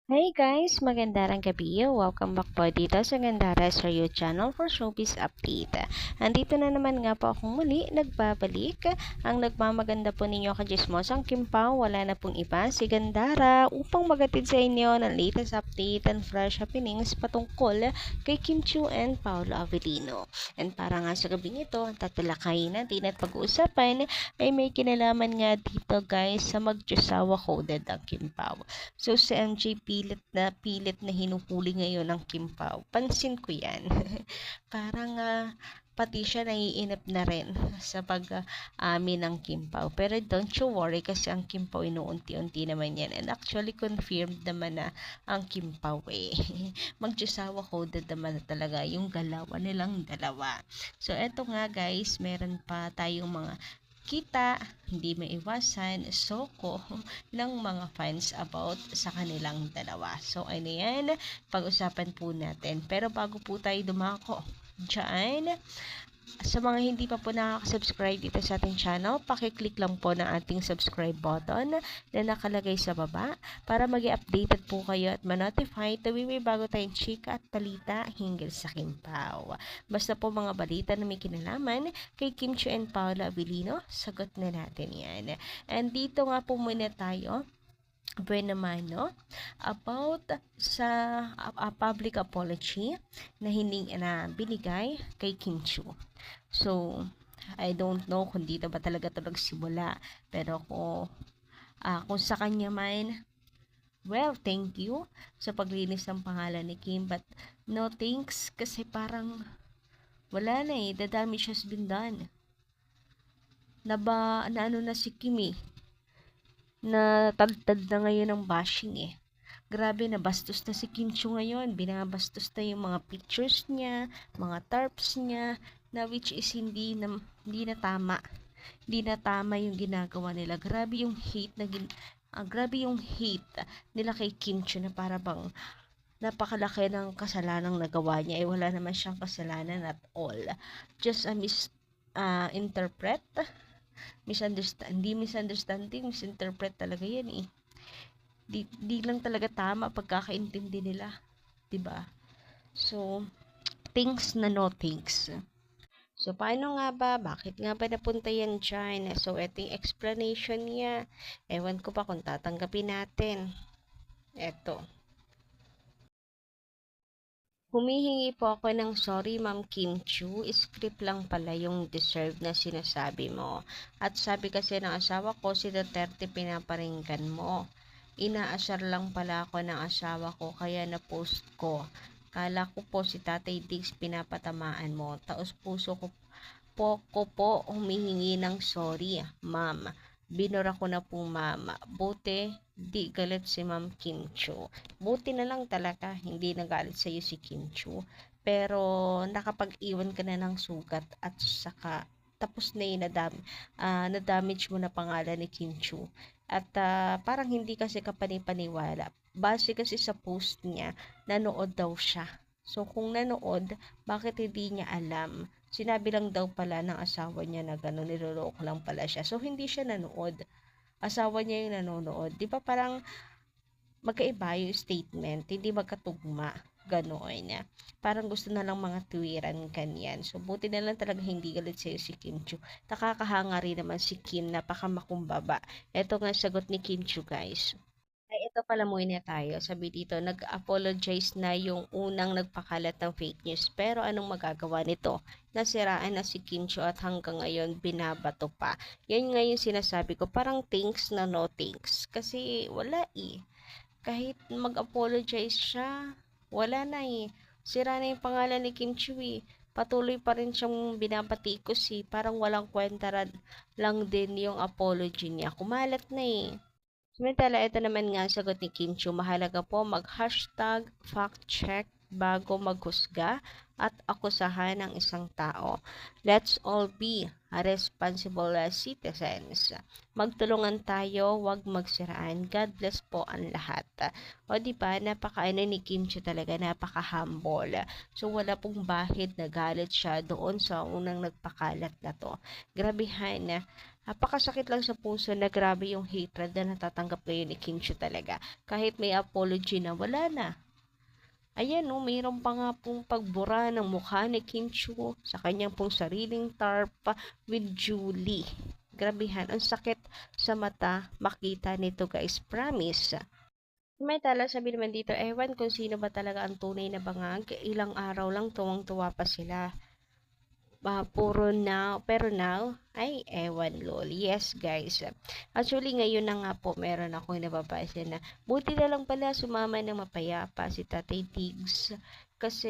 Hey guys, magandang gabi. Welcome back po dito sa Gandara sa your channel for showbiz update. Andito na naman nga po akong muli, nagbabalik. Ang nagmamaganda po ninyo kajismosang Kimpaw, wala na pong iba, si Gandara, upang magatid sa inyo ng latest update and fresh happenings patungkol kay Kim Chiu and Paolo Avellino. And para nga sa gabing ito, ang tatalakayin natin at pag-uusapan ay may kinalaman nga dito guys sa magjusawa coded ang Kimpaw. So, si MJ pilit na hinuhuli ngayon ng Kim Pao. Pansin ko yan. Parang pati siya naiinip na rin sa pag-amin ng Kim Pao. Pero don't you worry kasi ang Kim Pao inuunti-unti naman yan. And actually confirmed naman na ang Kim Pao magjusawa coded naman na talaga yung galawan nilang dalawa. So, eto nga guys, meron pa tayong mga kita, hindi maiwasan, soko ng mga fans about sa kanilang dalawa. So, ano yan, pag-usapan po natin. Pero bago po tayo dumako dyan, sa mga hindi pa po nakaka-subscribe dito sa ating channel, pakiclick lang po ng ating subscribe button na nakalagay sa baba para mag-updated po kayo at ma-notify tuwing may bago tayong chika at balita hinggil sa Kimpaw. Basta po mga balita na may kinalaman kay Kim Chiu and Paolo Avellino, sagot na natin yan. And dito nga po muna tayo naman, no? About sa public apology na binigay kay Kim Chiu. So, I don't know kung dito ba talaga ito nagsimula. Pero kung sa kanya man, well, thank you sa paglinis ng pangalan ni Kim. But no thanks kasi parang wala na eh. The damage has been done. Na ano na si Kim eh. Na tagtad na ngayon ng bashing eh. Grabe na bastos na si Kim Chiu ngayon. Binabastos na yung mga pictures niya, mga tarps niya, na which is hindi na tama. Hindi na tama yung ginagawa nila. Grabe yung hate nila kay Kim Chiu na para bang napakalaki ng kasalanang nagawa niya. Eh, wala naman siyang kasalanan at all. Just a misinterpret. Misinterpret talaga yan eh. Di lang talaga tama pagkakaintindi nila, 'di ba? So, thanks na no thanks. So, paano nga ba? Bakit nga ba napunta yan dyan? So, ito yung explanation niya. Ewan ko pa kung tatanggapin natin. Eto. Humihingi po ako ng sorry, Ma'am Kim Chiu. Script lang pala yung deserve na sinasabi mo. At sabi kasi ng asawa ko, si Duterte pinaparinggan mo. Inaasar lang pala ako ng asawa ko, kaya na-post ko. Kala ko po si Tatay Diggs pinapatamaan mo. Taos puso ko po humihingi ng sorry, ma'am. Binura ko na po mama. Buti, di galit si Ma'am Kim Chiu. Buti na lang talaga, hindi nagalit sa'yo si Kim Chiu. Pero, nakapag-iwan ka na ng sugat at saka, tapos na yun, na-damage mo na pangalan ni Kim Chiu. At parang hindi kasi kapanipaniwala. Base kasi sa post niya, nanood daw siya. So, kung nanood, bakit hindi niya alam? Sinabi lang daw pala ng asawa niya na gano'n, niloloko lang pala siya. So, hindi siya nanood. Asawa niya yung nanonood. Di ba parang magkaiba yung statement, hindi magkatugma. Gano'n. Parang gusto na lang mga tuwiran kanyan. So, buti na lang talaga hindi galit sa'yo si Kim Chiu. Nakakahanga rin naman si Kim, napakamakumbaba. Ito nga sagot ni Kim Chiu, guys. Ay, ito pala muna tayo. Sabi dito, nag-apologize na yung unang nagpakalat ng fake news. Pero anong magagawa nito? Nasiraan na si Kim Chiu at hanggang ngayon binabato pa. Yan nga yung sinasabi ko. Parang thanks na no thanks. Kasi wala eh. Kahit mag-apologize siya, wala na eh. Sira na yung pangalan ni Kim Chiu eh. Patuloy pa rin siyang binabatikos eh. Parang walang kwenta lang din yung apology niya. Kumalat na eh. Samantala, ito naman nga sagot ni Kim Chiu, mahalaga po mag-hashtag fact-check bago maghusga at akusahan ng isang tao. Let's all be responsible citizens. Magtulungan tayo, wag magsiraan. God bless po ang lahat. O diba, napaka-ano ni Kim Chiu talaga, napaka-humble. So, wala pong bahid na galit siya doon sa unang nagpakalat na to. Grabehan na. Napakasakit lang sa puso na grabe yung hatred na natatanggap ngayon ni Kim Chiu talaga. Kahit may apology na, wala na. Ayan no, mayroon pa nga pong pagbura ng mukha ni Kim Chiu sa kanyang pong sariling tarp with Julie. Grabihan, ang sakit sa mata makita nito guys, promise. May tala sabi naman dito, ewan kung sino ba talaga ang tunay na bangag, ilang araw lang tuwang-tuwa pa sila. Puro now, pero now, ay, ewan lol. Yes, guys. Actually, ngayon na nga po, meron akong nababasa na, buti na lang pala sumama ng mapayapa si Tatay Tigs. Kasi,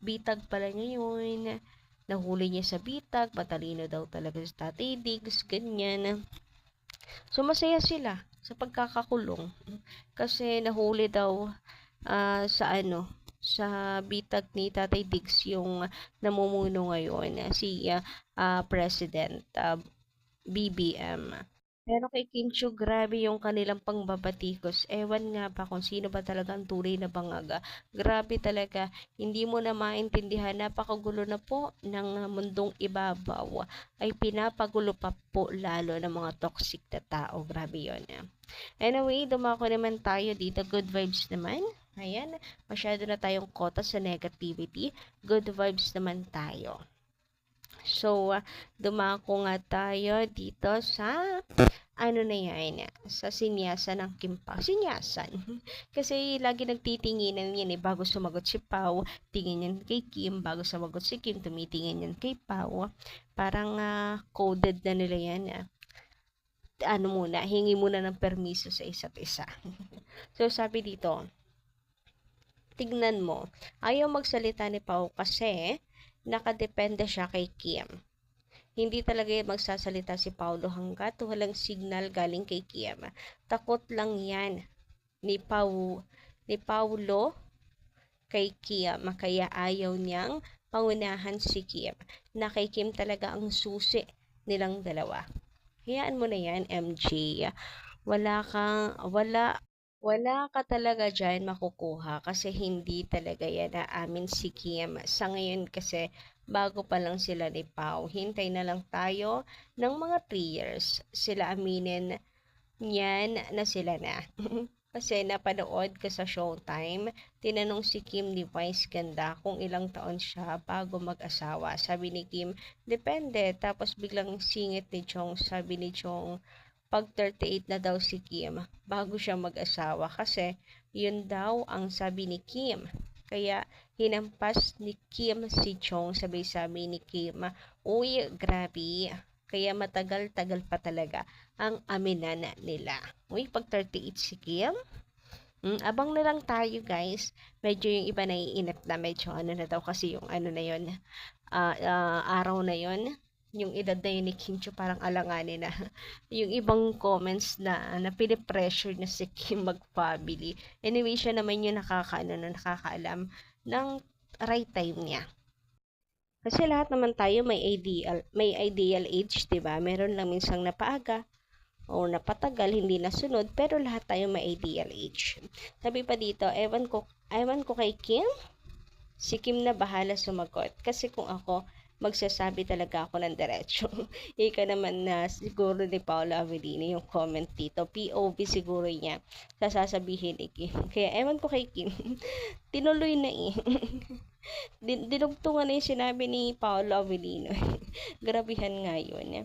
bitag pala niya yun. Nahuli niya sa bitag, matalino daw talaga si Tatay Tigs, ganyan. So, masaya sila sa pagkakakulong. Kasi, nahuli daw sa sa bitag ni Tatay Diggs yung namumuno ngayon si President BBM. Pero kay Kim Chiu, grabe yung kanilang pangbabatikos. Ewan nga ba kung sino ba talaga ang tunay na bangaga. Grabe talaga. Hindi mo na maintindihan. Napakagulo na po ng mundong ibabaw. Ay pinapagulo pa po lalo ng mga toxic na tao. Grabe yun. Anyway, dumako naman tayo dito. Good vibes naman. Ayan, masyado na tayong kota sa negativity. Good vibes naman tayo. So, dumako nga tayo dito sa ano na yan, sa sinyasan ng Kim Pao. Sinyasan. Kasi lagi nagtitinginan yan eh, bago sumagot si Pao, tingin yan kay Kim, bago sumagot si Kim, tumitingin yan kay Pao. Parang coded na nila yan. Ano muna, hingi muna ng permiso sa isa't isa. So, sabi dito, tignan mo, ayaw magsalita ni Pao kasi nakadepende siya kay Kim. Hindi talaga magsasalita si Paulo hanggat walang signal galing kay Kim. Takot lang yan ni Paulo kay Kim, kaya ayaw niyang pangunahan si Kim. Na kay Kim talaga ang susi nilang dalawa. Hayaan mo na yan, MJ. Wala ka talaga dyan makukuha kasi hindi talaga yan naamin si Kim. Sa ngayon kasi bago pa lang sila ni Pao. Hintay na lang tayo ng mga 3 years. Sila aminin niyan na sila na. Kasi napanood ko sa Showtime, tinanong si Kim ni Vice Ganda kung ilang taon siya bago mag-asawa. Sabi ni Kim, depende. Tapos biglang singit ni Chong, sabi ni Chong, pag 38 na daw si Kim bago siya mag-asawa kasi yun daw ang sabi ni Kim. Kaya hinampas ni Kim si Chong, sabi-sabi ni Kim, uy, grabe. Kaya matagal-tagal pa talaga ang aminan nila. Uy, pag 38 si Kim, abang na lang tayo guys. Medyo yung iba naiinip na, medyo ano na daw kasi yung ano na yun, araw na yun. Yung edad na yun ni Kim Chiu parang alanganin na. Yung ibang comments na pinipressure na si Kim mag-family. Anyway, siya naman yung nakakaalam ng right time niya. Kasi lahat naman tayo may ideal age, 'di ba? Meron lang minsang napaaga o napatagal, hindi nasunod, pero lahat tayo may ideal age. Sabi pa dito, ewan ko kay Kim, si Kim na bahala sumagot. Kasi kung ako, magsasabi talaga ako ng diretsyo. Ika naman na siguro ni Paula Avelino yung comment dito. POV siguro niya. Sasabihin ni Kim. Kaya ewan ko kay Kim. Tinuloy na eh. Dinugtungan na yung sinabi ni Paula Avelino. Grabihan nga yun.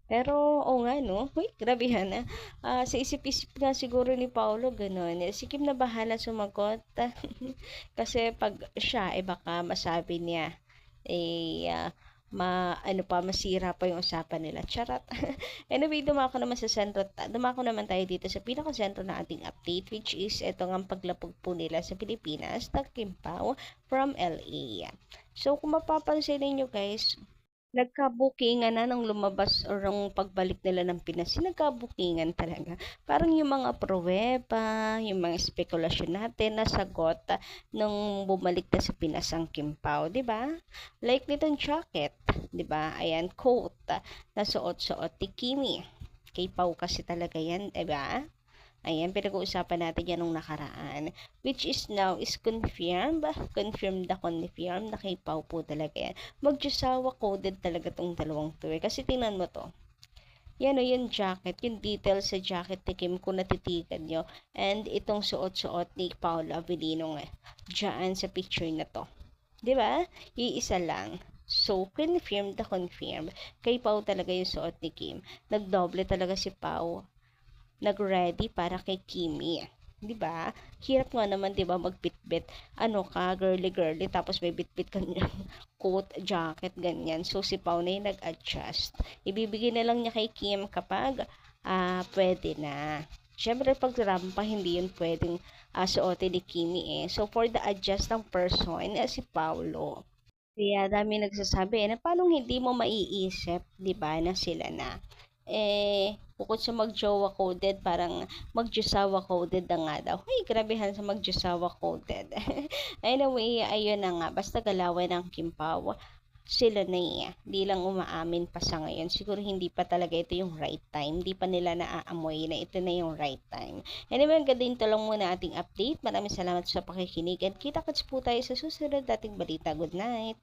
Pero, o nga no, uy, grabihan na. Sa isip-isip nga siguro ni Paolo, ganun. Si Kim na bahala sumagot. Kasi pag siya, baka masabi niya, masira pa yung usapan nila. Charot. Anyway, dumako naman tayo dito sa pinaka-sentro ng ating update, which is ito ang paglapag po nila sa Pilipinas na Kim Pao from LA. So, kung mapapansin niyo guys, nagkabukingan na nung lumabas or nung pagbalik nila ng Pinas. Nagkabukingan talaga. Parang yung mga pruweba, yung mga spekulasyon natin na sagot nung bumalik na sa Pinas ang Kim Pao, 'di ba? Like nitong jacket, 'di ba? Ayan, coat na suot-suot ni Kimi. Kay Pao kasi talaga 'yan, 'di ba? Ayan, pinag-uusapan natin yan nung nakaraan. Which is now is confirmed. Confirmed na kay Pao po talaga yan. Magjusawa coded talaga tong dalawang to eh. Kasi tingnan mo to. yan o, yung jacket, yung detail sa jacket ni Kim kung natitigan nyo. And itong suot-suot ni Paolo Avellino nga, dyan sa picture na to. 'Di ba? Iisa lang. So, confirmed na confirmed. Kay Pau talaga yung suot ni Kim. Nagdoble talaga si Pau. Nag-ready para kay Kimi. 'Di ba? Hirap nga naman 'di ba magbitbit. Ano ka, girly-girly tapos may bitbit ka ng coat, jacket, ganyan. So si Pau na yung nag-adjust. Ibibigay na lang niya kay Kim kapag pwede na. Siyempre pag rampa hindi yun pwedeng suotin ni Kimi eh. So for the adjust ng person si Paulo. Kaya dami nagsasabi na paano hindi mo maiisip, 'di ba, na sila na. Bukod sa mag-jowa coded, parang mag-jusawa coded na nga daw. Ay, grabehan sa mag-jusawa coded. Anyway, ayun na nga. Basta galawin ng Kimpaw. Sila na di lang umaamin pa sa ngayon. Siguro hindi pa talaga ito yung right time. Hindi pa nila naaamoy na ito na yung right time. Anyway, ang ganda ito lang muna ating update. Maraming salamat sa pakikinig. And kita-kits po tayo sa susunod dating balita. Good night!